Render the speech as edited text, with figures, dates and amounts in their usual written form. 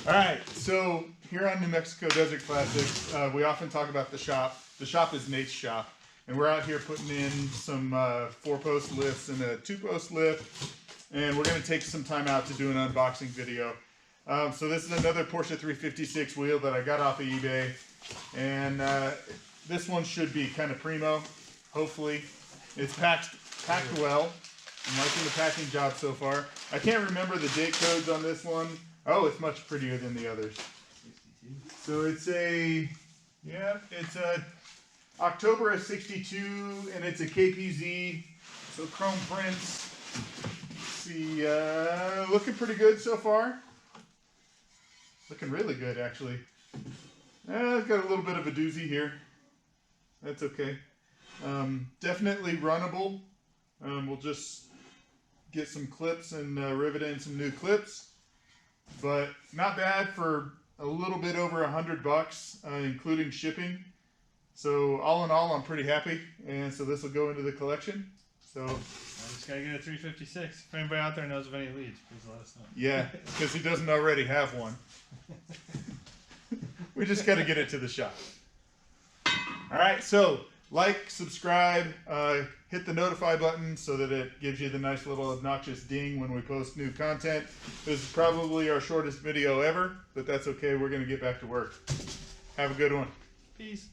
All right, so here on New Mexico Desert Classics, we often talk about the shop. The shop is Nate's shop, and we're out here putting in some 4-post lifts and a 2-post lift, and we're going to take some time out to do an unboxing video. So this is another Porsche 356 wheel that I got off of eBay, and this one should be kind of primo, hopefully. It's packed well. I'm liking the packing job so far. I can't remember the date codes on this one. Oh, it's much prettier than the others. So it's a October of '62, and it's a KPZ. So chrome prints. Let's see, looking pretty good so far. Looking really good, actually. It's got a little bit of a doozy here. That's okay. Definitely runnable. We'll just get some clips and rivet in some new clips. But not bad for a little bit over $100, including shipping. So all in all, I'm pretty happy, and so this will go into the collection. So I just gotta get a 356. If anybody out there knows of any leads, please let us know. yeah, because he doesn't already have one. We just got to get it to the shop. All right, so like, subscribe, hit the notify button so that it gives you the nice little obnoxious ding when we post new content. This is probably our shortest video ever, but that's okay. We're going to get back to work. Have a good one. Peace.